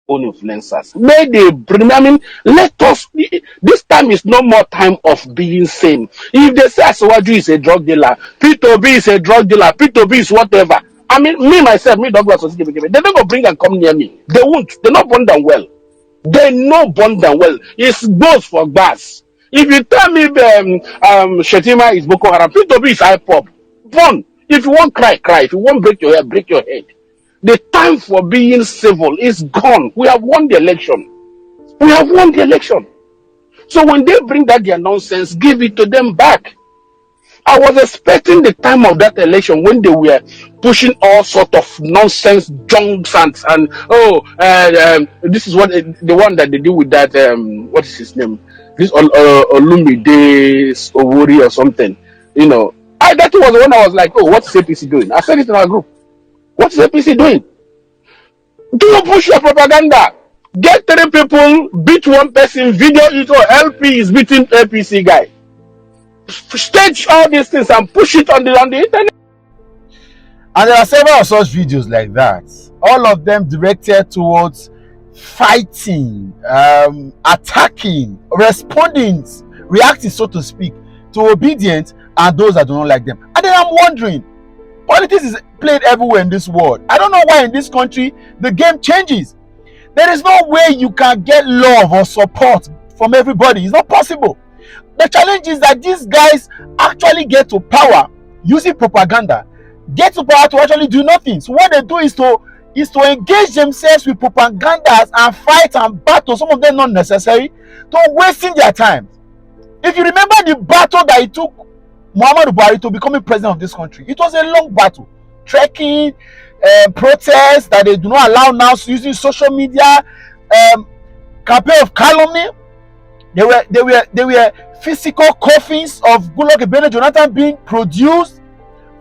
own influencers. May they bring, I mean, let us, this time is no more time of being sane. If they say Asawaju is a drug dealer, Peter Obi is a drug dealer, Peter Obi is whatever. I mean, me, myself, me, Douglas, they're not going to bring and come near me. They won't. They're not born them well. They know born them well. It's goes for gas. If you tell me Shetima is Boko Haram, Peter Obi is IPOP. Born. If you want cry, cry. If you want break your head, break your head. The time for being civil is gone. We have won the election. We have won the election. So when they bring that their nonsense, give it to them back. I was expecting the time of that election when they were pushing all sort of nonsense junks and this is what the one that they do with that what is his name, this Olumide Owori or something, you know. That was when I was like, oh, what's APC doing? I said it in our group. What's APC doing? Do not push your propaganda. Get 3 people, beat one person, video it, or LP is beating APC guy. Stage all these things and push it on the internet. And there are several such videos like that. All of them directed towards fighting, attacking, responding, reacting, so to speak, to obedient and those that do not like them. And then I'm wondering, politics is played everywhere in this world. I don't know why in this country the game changes. There is no way you can get love or support from everybody. It's not possible. The challenge is that these guys actually get to power using propaganda, get to power to actually do nothing. So what they do is to engage themselves with propagandas and fight and battle, some of them not necessary, to wasting their time. If you remember the battle that it took Muhammadu Buhari to becoming president of this country, it was a long battle. Trekking, protests that they do not allow now, using social media, campaign of calumny. There were physical coffins of Goodluck Ebele Jonathan being produced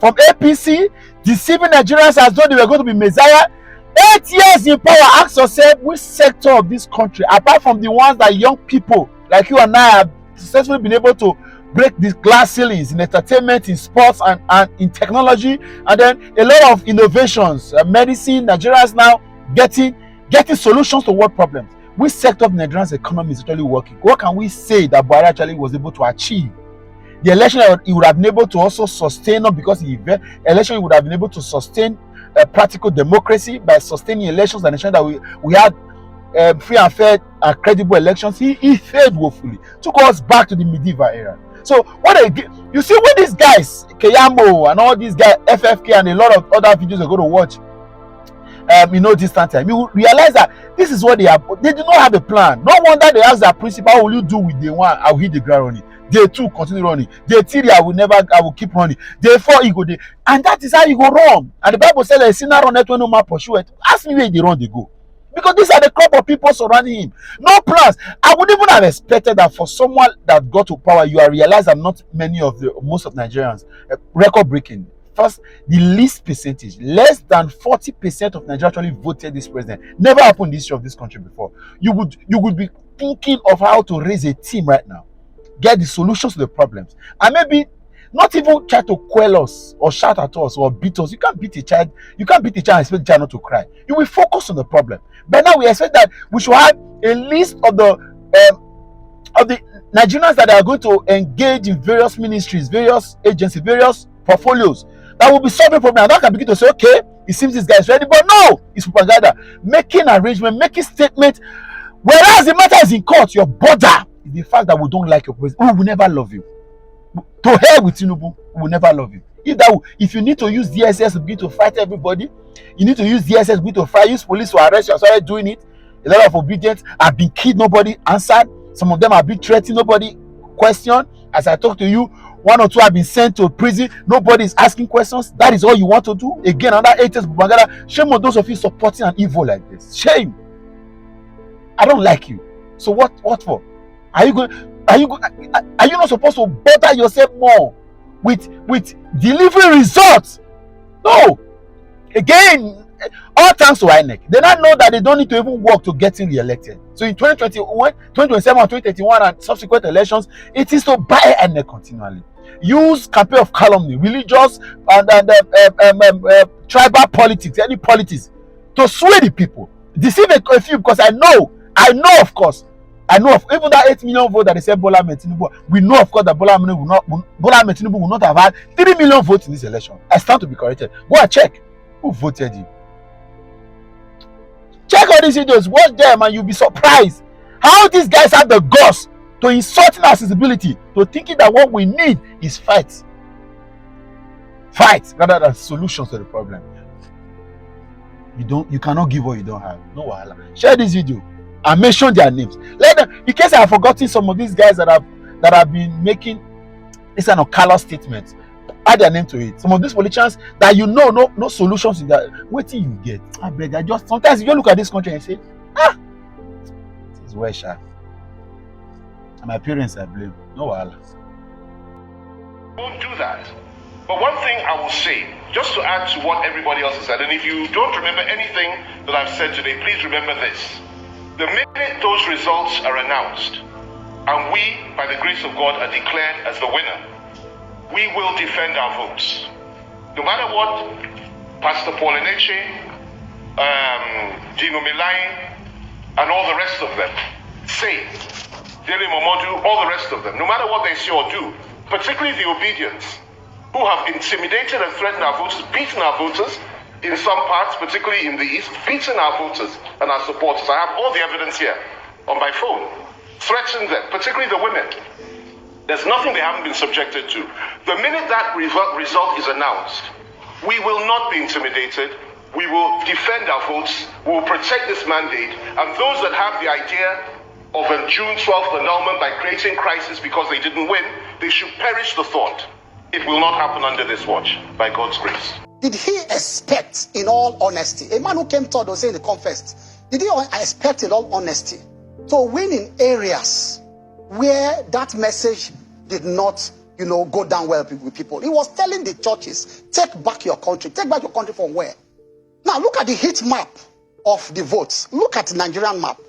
from APC, deceiving Nigerians as though they were going to be Messiah. 8 years in power, ask yourself, which sector of this country, apart from the ones that young people like you and I have successfully been able to break these glass ceilings in entertainment, in sports, and in technology, and then a lot of innovations, medicine, Nigerians now getting solutions to world problems. Which sector of Nigeria's economy is actually working? What can we say that Buhari actually was able to achieve? The election he would have been able to also sustain, not because the election he would have been able to sustain practical democracy by sustaining elections and ensuring that we had free and fair and credible elections. He failed woefully, took us back to the medieval era. So you see when these guys, Keyamo and all these guys, FFK and a lot of other videos are going to watch, distant time, you will realize that this is what they have. They do not have a plan. No wonder they ask their principal, what will you do with day 1? I will hit the ground running. Day 2, continue running. Day 3, I will keep running. Day 4, you go there. And that is how you go wrong. And the Bible says, "Sinner run it when no man pursue it." Ask me where they run, they go. Because these are the crop of people surrounding him. No plans. I would even have expected that for someone that got to power, you are realize that not most of Nigerians, record breaking. First, the least percentage, less than 40% of Nigerians actually voted this president. Never happened in the history of this country before. You would be thinking of how to raise a team right now, get the solutions to the problems, and maybe not even try to quell us or shout at us or beat us. You can't beat a child. You can't beat a child and expect the child not to cry. You will focus on the problem. But now we expect that we should have a list of the Nigerians that are going to engage in various ministries, various agencies, various portfolios that will be solving problems. And that can begin to say, okay, it seems this guy is ready, but no, it's propaganda. Making arrangement, making statement. Whereas the matter is in court, your border is the fact that we don't like your president. We will never love you. To hell with Tinubu, we will never love you. If you need to use DSS to begin to fight everybody, you need to use DSS to begin to fight, use police to arrest you. I started doing it. A lot of obedience have been killed, nobody answered. Some of them have been threatened, nobody questioned. As I talk to you, 1 or 2 have been sent to prison, nobody is asking questions. That is all you want to do? Again, another 8 years propaganda. Shame on those of you supporting an evil like this. Shame. I don't like you. So what for? Are you not supposed to bother yourself more with delivering results? No. Again, all thanks to INEC. They now know that they don't need to even work to get re-elected. So in 2021, 2027, 2031 and subsequent elections, it is to buy INEC continually. Use campaign of calumny, religious and tribal politics, any politics, to sway the people. deceive a few, because I know of course, even that 8 million vote that they said Bola Tinubu, we know of course that Bola Tinubu will not have had 3 million votes in this election. I stand to be corrected. Go and check who voted him. Check all these videos, watch them, and you'll be surprised how these guys have the guts to insulting our accessibility, to thinking that what we need is fight rather than solutions to the problem. You cannot give what you don't have. No wahala. Share this video and mention their names. Let them, in case I have forgotten some of these guys that have been making this kind of callous statements, add their name to it. Some of these politicians that no solutions in that. What till you get? I beg. Sometimes you look at this country and say, this is where sharp. And my parents I blame. No wahala. Won't do that. But one thing I will say, just to add to what everybody else has said, and if you don't remember anything that I've said today, please remember this. The minute those results are announced, and we, by the grace of God, are declared as the winner, we will defend our votes. No matter what Pastor Paul Eneche, Dino Milai, and all the rest of them say, Dele Momodu, all the rest of them, no matter what they say or do, particularly the obedience, who have intimidated and threatened our voters, beaten our voters in some parts, particularly in the East, beaten our voters and our supporters. I have all the evidence here on my phone. Threatened them, particularly the women. There's nothing they haven't been subjected to. The minute that result is announced, we will not be intimidated. We will defend our votes. We will protect this mandate. And those that have the idea of a June 12th annulment by creating crisis because they didn't win, they should perish the thought. It will not happen under this watch, by God's grace. Did he expect, in all honesty, a man who came third was saying the confessed, did he expect in all honesty to win in areas where that message did not, go down well with people? He was telling the churches, take back your country. Take back your country from where? Now look at the heat map of the votes. Look at the Nigerian map.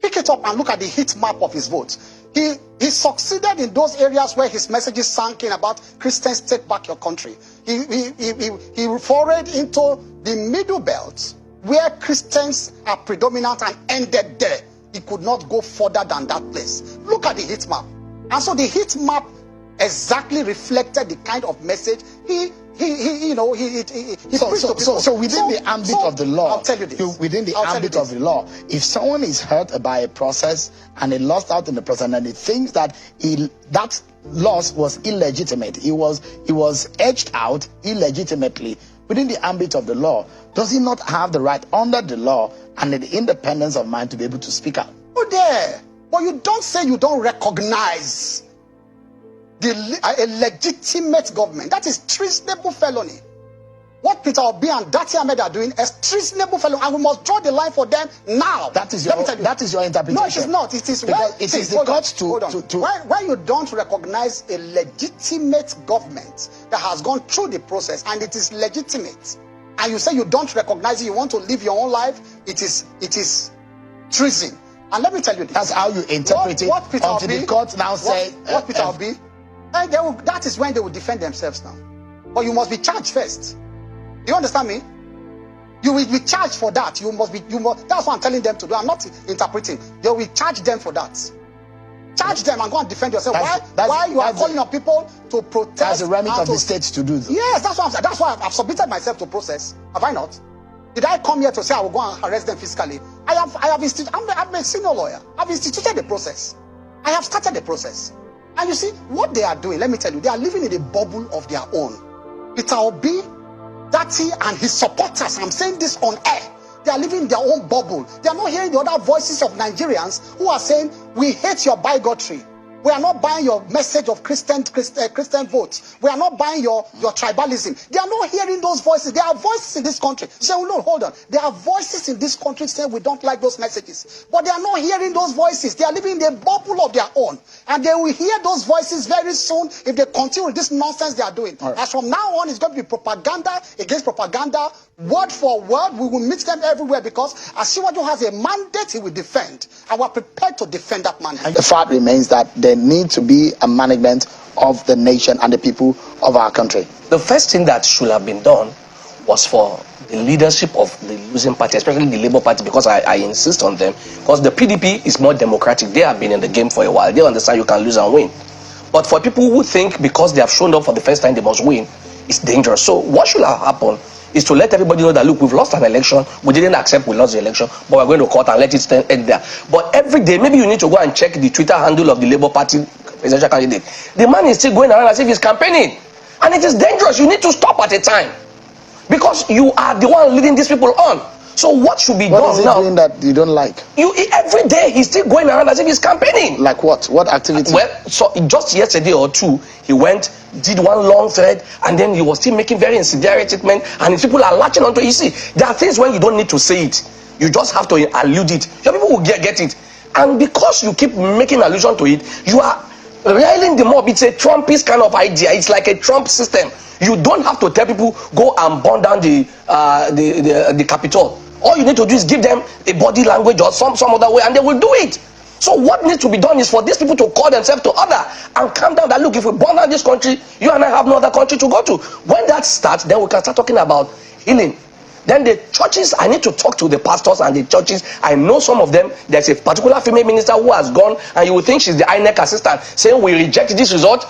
Pick it up and look at the heat map of his votes. He succeeded in those areas where his messages sank in about Christians take back your country. He forayed into the middle belt where Christians are predominant and ended there. He could not go further than that place. Look at the heat map. And so the heat map exactly reflected the kind of message he So within the ambit of the law, I'll tell you this. Within the ambit of the law, if someone is hurt by a process and he lost out in the process and he thinks that that loss was illegitimate, he was edged out illegitimately within the ambit of the law, does he not have the right under the law and the independence of mind to be able to speak out? Oh, there. But you don't say you don't recognize a legitimate government. That is treasonable felony. What Peter Obi and Dati Ahmed are doing is treasonable felony, and we must draw the line for them now. That is your interpretation. No, it is not. It is because it is the court to why you don't recognize a legitimate government that has gone through the process and it is legitimate, and you say you don't recognize it, you want to live your own life, it is treason. And let me tell you this. That's how you interpret it. What Peter until Obi, the court now say what Peter Obi, and that is when they will defend themselves now. But you must be charged first. Do you understand me? You will be charged for that. That's what I'm telling them to do. I'm not interpreting. They will charge them for that. Charge them and go and defend yourself. Why you are calling on people to protest? That's the remit of the states to do. Yes, that's what I'm saying. That's why I've submitted myself to process. Have I not? Did I come here to say I will go and arrest them fiscally? I'm a senior lawyer. I've instituted the process. I have started the process. And you see, what they are doing, let me tell you, they are living in a bubble of their own. Peter Obi, Dati, and his supporters, I'm saying this on air, they are living in their own bubble. They are not hearing the other voices of Nigerians who are saying, we hate your bigotry. We are not buying your message of Christian votes. We are not buying your tribalism. They are not hearing those voices. There are voices in this country. Say, oh, no, hold on. There are voices in this country saying we don't like those messages. But they are not hearing those voices. They are living in a bubble of their own. And they will hear those voices very soon if they continue with this nonsense they are doing. Right. As from now on, it's going to be propaganda against propaganda. Word for word, we will meet them everywhere because Asiwaju has a mandate he will defend. And we're prepared to defend that mandate. And the fact remains that there needs to be a management of the nation and the people of our country. The first thing that should have been done was for the leadership of the losing party, especially the Labour Party, because I insist on them, because the PDP is more democratic. They have been in the game for a while. They understand you can lose and win. But for people who think because they have shown up for the first time they must win, it's dangerous. So what should have happened is to let everybody know that, look, we've lost an election, we didn't accept we lost the election, but we're going to court and let it end there. But every day, maybe you need to go and check the Twitter handle of the Labour Party presidential candidate. The man is still going around as if he's campaigning. And it is dangerous. You need to stop at a time. Because you are the one leading these people on. So what should be done now? What is he doing that you don't like? Every day he's still going around as if he's campaigning. Like what? What activity? Well, so just yesterday or two, he went, did one long thread, and then he was still making very incendiary statement, and people are latching onto it. You see, there are things when you don't need to say it. You just have to allude it. Your people will get it. And because you keep making allusion to it, you are riling them up. It's a Trumpist kind of idea. It's like a Trump system. You don't have to tell people, go and burn down the Capitol. All you need to do is give them a body language or some other way, and they will do it. So what needs to be done is for these people to call themselves to order and calm down that, look, if we burn down this country, you and I have no other country to go to. When that starts, then we can start talking about healing. Then the churches, I need to talk to the pastors and the churches. I know some of them. There's a particular female minister who has gone, and you will think she's the INEC assistant, saying we reject this result.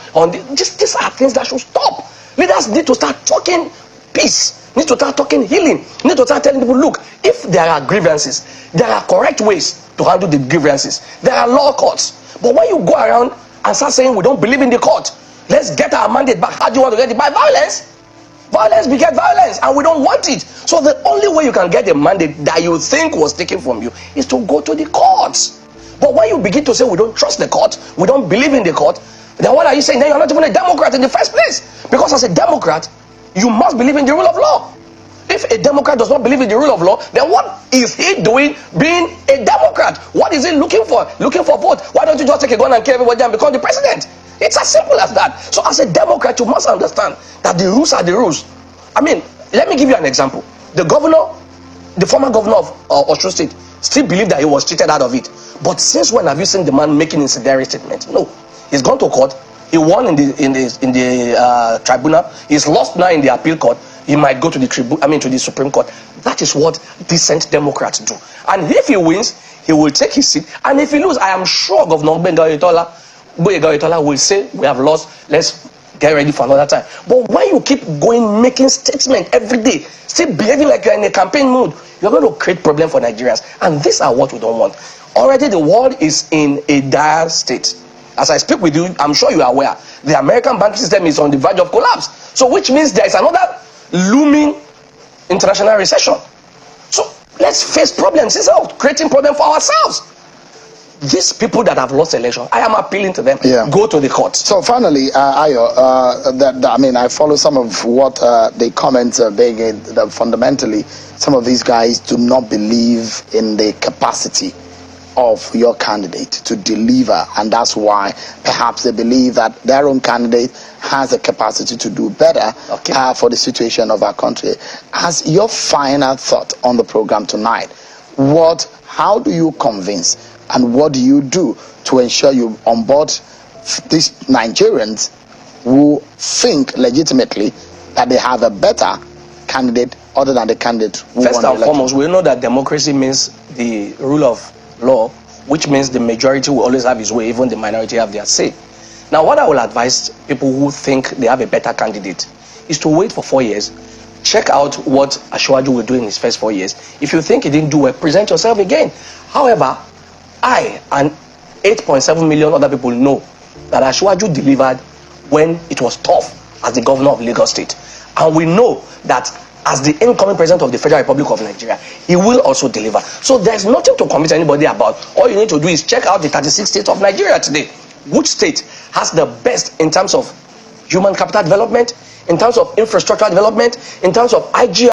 These are things that should stop. Leaders need to start talking peace. Need to start talking healing. Need to start telling people, look, if there are grievances, there are correct ways to handle the grievances. There are law courts. But when you go around and start saying we don't believe in the court, let's get our mandate back. How do you want to get it? By violence. Violence beget violence, and we don't want it. So the only way you can get a mandate that you think was taken from you is to go to the courts. But when you begin to say we don't trust the court, we don't believe in the court, then what are you saying? Then you're not even a Democrat in the first place. Because as a Democrat, you must believe in the rule of law. If a Democrat does not believe in the rule of law, then what is he doing being a Democrat? What is he looking for? Looking for vote. Why don't you just take a gun and kill everybody and become the president? It's as simple as that. So as a Democrat, you must understand that the rules are the rules. I mean, let me give you an example. The former governor of Osun State still believed that he was cheated out of it. But since when have you seen the man making incendiary statement? No. He's gone to court. He won in the tribunal. He's lost now in the appeal court. He might go to the Supreme Court. That is what decent Democrats do. And if he wins, he will take his seat. And if he loses, I am sure Governor Oyetola will say, we have lost, let's get ready for another time. But when you keep going making statements every day, still behaving like you're in a campaign mood, you're going to create problems for Nigerians. And these are what we don't want. Already the world is in a dire state. As I speak with you, I'm sure you are aware, the American banking system is on the verge of collapse. So which means there is another looming international recession. So let's face problems instead of creating problems for ourselves. These people that have lost election, I am appealing to them. Yeah. Go to the court. So finally, Ayo, I follow some of what they comment that fundamentally some of these guys do not believe in the capacity of your candidate to deliver, and that's why perhaps they believe that their own candidate has the capacity to do better for the situation of our country. As your final thought on the program tonight, how do you convince and what do you do to ensure you onboard these Nigerians who think legitimately that they have a better candidate other than the candidate who won the election? First and foremost, we know that democracy means the rule of law, which means the majority will always have his way, even the minority have their say. Now, what I will advise people who think they have a better candidate is to wait for 4 years. Check out what Asiwaju will do in his first 4 years. If you think he didn't do well, present yourself again. However, I and 8.7 million other people know that Asiwaju delivered when it was tough as the governor of Lagos State. And we know that as the incoming president of the Federal Republic of Nigeria, he will also deliver. So there's nothing to convince anybody about. All you need to do is check out the 36 states of Nigeria today. Which state has the best in terms of human capital development, in terms of infrastructure development, in terms of IGR,